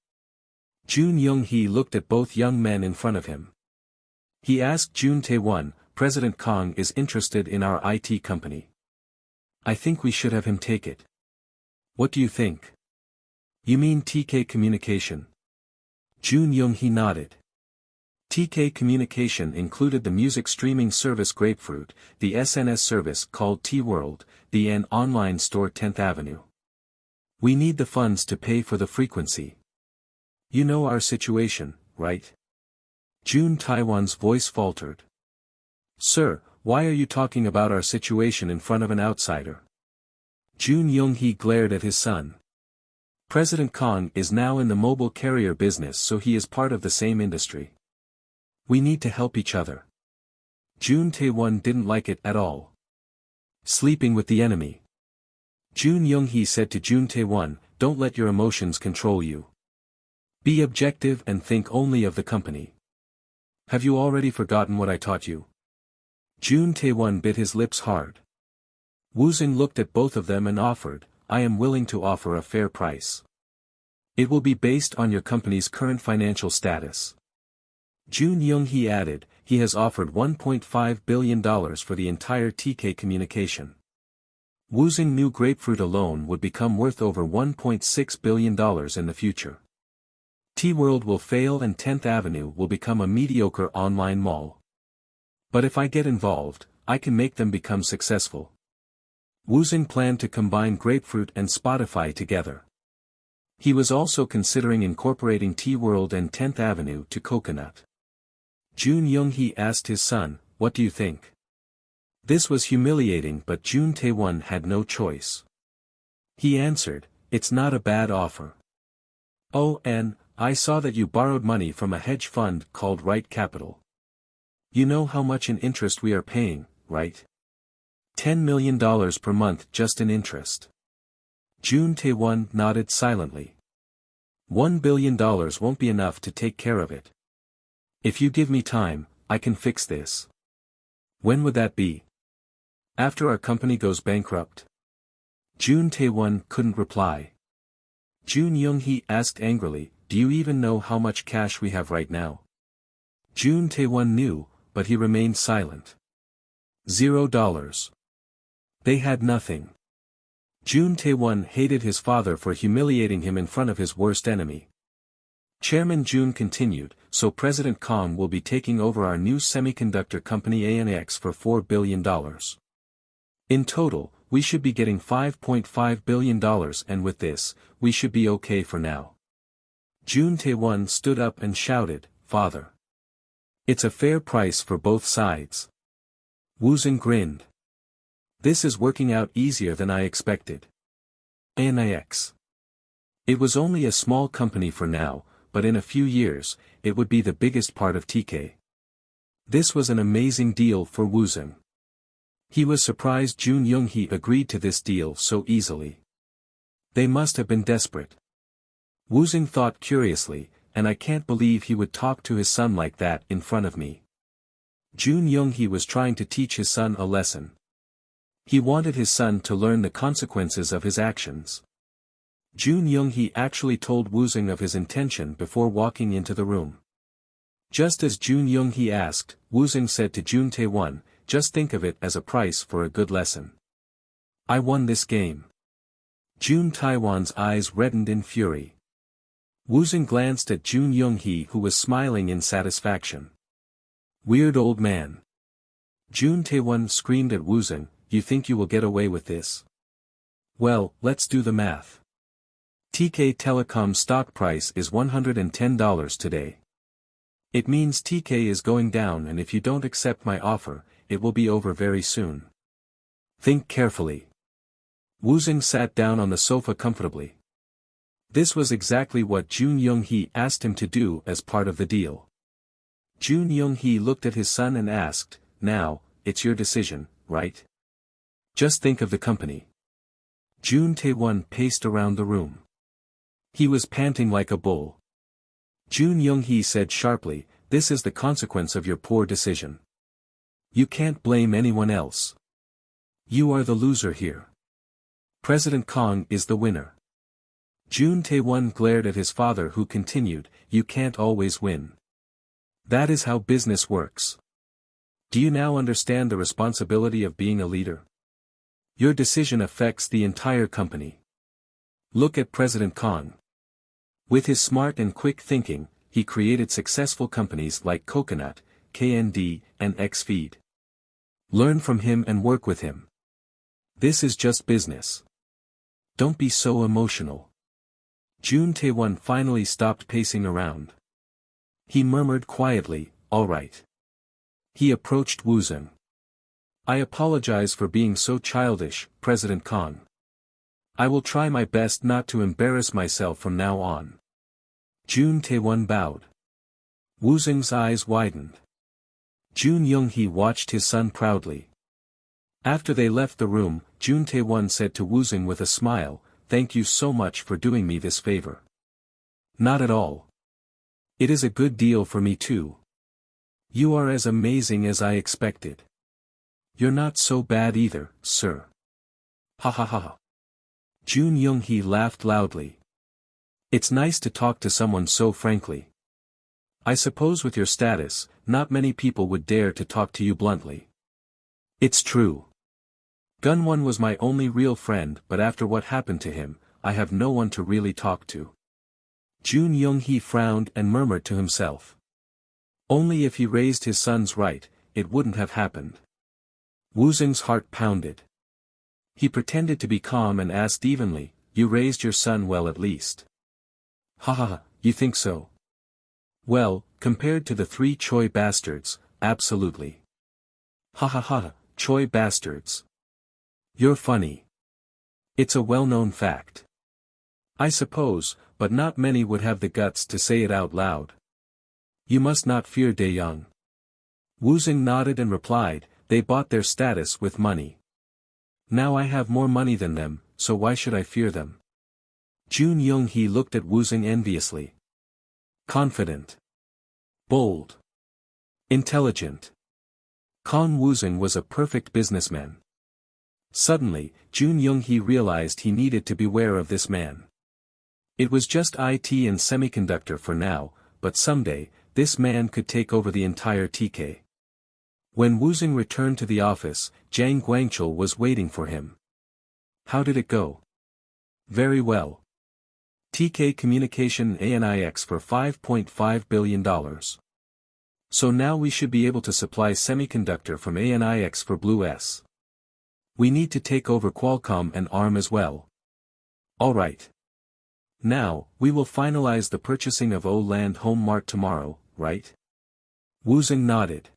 Jun Young-hee looked at both young men in front of him. He asked Jun Tae-won, President Kang is interested in our IT company. I think we should have him take it. What do you think? You mean TK Communication? Jun Young-hee nodded. TK Communication included the music streaming service Grapefruit, the SNS service called T-World, the N online store 10th Avenue. We need the funds to pay for the frequency. You know our situation, right? Jun Tae-won's voice faltered. Sir, why are you talking about our situation in front of an outsider? Jun Young-hee glared at his son. President Kang is now in the mobile carrier business, so he is part of the same industry. We need to help each other. Jun Tae-won didn't like it at all. Sleeping with the enemy. Jun Young-hee said to Jun Tae-won, don't let your emotions control you. Be objective and think only of the company. Have you already forgotten what I taught you? Jun Tae-won bit his lips hard. Woosung looked at both of them and offered, I am willing to offer a fair price. It will be based on your company's current financial status. Jun Young-hee added, he has offered $1.5 billion for the entire TK Communication. Woosung knew Grapefruit alone would become worth over $1.6 billion in the future. T-World will fail and 10th Avenue will become a mediocre online mall. But if I get involved, I can make them become successful. Woosung planned to combine Grapefruit and Spotify together. He was also considering incorporating T-World and 10th Avenue to Coconut. Jun Young-hee asked his son, what do you think? This was humiliating, but Jun Tae-won had no choice. He answered, it's not a bad offer. Oh, and I saw that you borrowed money from a hedge fund called Right Capital. You know how much in interest we are paying, right? $10 million per month just in interest. Jun Tae-won nodded silently. $1 billion won't be enough to take care of it. If you give me time, I can fix this. When would that be? After our company goes bankrupt? Jun Tae-won couldn't reply. Jun Young-hee asked angrily, do you even know how much cash we have right now? Jun Tae-won knew, but he remained silent. $0. They had nothing. Jun Tae-won hated his father for humiliating him in front of his worst enemy. Chairman Jun continued, so President Kang will be taking over our new semiconductor company ANX for $4 billion. In total, we should be getting $5.5 billion, and with this, we should be okay for now. Jun Tae-won stood up and shouted, Father. It's a fair price for both sides. Woosung grinned. This is working out easier than I expected. ANX. It was only a small company for now, but in a few years, it would be the biggest part of TK. This was an amazing deal for Woosung. He was surprised Jun Young-hee agreed to this deal so easily. They must have been desperate. Woosung thought curiously, and I can't believe he would talk to his son like that in front of me. Jun Young-hee was trying to teach his son a lesson. He wanted his son to learn the consequences of his actions. Jun Young-hee actually told Woosung of his intention before walking into the room. Just as Jun Young-hee asked, Woosung said to Jun Tae-won, just think of it as a price for a good lesson. I won this game. Jun Tae-won's eyes reddened in fury. Woosung glanced at Jun Young-hee, who was smiling in satisfaction. Weird old man. Jun Tae-won screamed at Woosung, you think you will get away with this? Well, let's do the math. TK Telecom's stock price is $110 today. It means TK is going down, and if you don't accept my offer, it will be over very soon. Think carefully. Woosung sat down on the sofa comfortably. This was exactly what Jun Young-hee asked him to do as part of the deal. Jun Young-hee looked at his son and asked, now, it's your decision, right? Just think of the company. Jun Tae-won paced around the room. He was panting like a bull. Jun Young-hee said sharply, this is the consequence of your poor decision. You can't blame anyone else. You are the loser here. President Kang is the winner. Jun Tae-won glared at his father, who continued, "You can't always win. That is how business works. Do you now understand the responsibility of being a leader? Your decision affects the entire company. Look at President Kang. With his smart and quick thinking, he created successful companies like Coconut, KND, and Xfeed. Learn from him and work with him. This is just business. Don't be so emotional." Jun Tae-won finally stopped pacing around. He murmured quietly, "All right." He approached Woosung. "I apologize for being so childish, President Kang. I will try my best not to embarrass myself from now on." Jun Tae-won bowed. Woosung's eyes widened. Jun Young-hee watched his son proudly. After they left the room, Jun Tae-won said to Woosung with a smile, "Thank you so much for doing me this favor." "Not at all. It is a good deal for me too. You are as amazing as I expected. You're not so bad either, sir." "Ha ha ha ha." Jun Young-hee laughed loudly. "It's nice to talk to someone so frankly. I suppose with your status, not many people would dare to talk to you bluntly." "It's true. Gunwon was my only real friend, but after what happened to him, I have no one to really talk to." Jun Young-hee frowned and murmured to himself. Only if he raised his sons right, it wouldn't have happened. Woosung's heart pounded. He pretended to be calm and asked evenly, "You raised your son well at least?" "Ha ha ha, you think so?" "Well, compared to the 3 Choi bastards, absolutely." "Ha ha ha, Choi bastards. You're funny. It's a well-known fact. I suppose, but not many would have the guts to say it out loud." "You must not fear Dae-young." Woosung nodded and replied, "They bought their status with money. Now I have more money than them, so why should I fear them?" Jun Young-hee looked at Woosung enviously. Confident. Bold. Intelligent. Kang Woosung was a perfect businessman. Suddenly, Jun Young-hee realized he needed to beware of this man. It was just IT and semiconductor for now, but someday, this man could take over the entire TK. When Woosung returned to the office, Jang Guangchul was waiting for him. "How did it go?" "Very well. TK Communication ANIX for $5.5 billion. So now we should be able to supply semiconductor from ANIX for Blue S. We need to take over Qualcomm and ARM as well." "All right. Now, we will finalize the purchasing of O-Land Home Mart tomorrow, right?" Woosung nodded.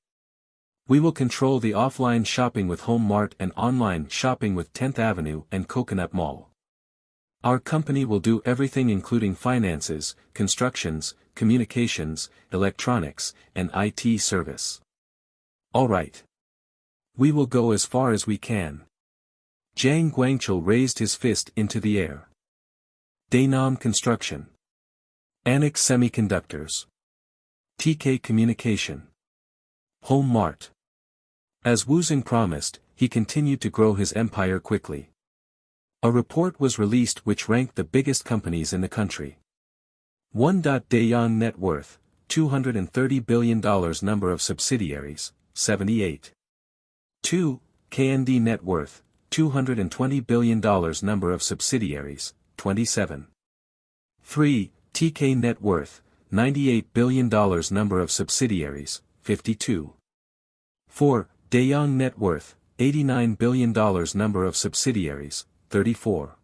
"We will control the offline shopping with Home Mart and online shopping with 10th Avenue and Coconut Mall. Our company will do everything including finances, constructions, communications, electronics, and IT service." "All right. We will go as far as we can." Jang Guangchul raised his fist into the air. Daenam Construction. Annex Semiconductors. TK Communication. Home Mart. As Woosung promised, he continued to grow his empire quickly. A report was released which ranked the biggest companies in the country. 1. Daeyoung net worth, $230 billion. Number of subsidiaries, 78. 2. KND net worth, $220 billion. Number of subsidiaries, 27. 3. TK net worth, $98 billion. Number of subsidiaries, 52. 4. Daeyoung net worth, $89 billion. Number of subsidiaries, 34.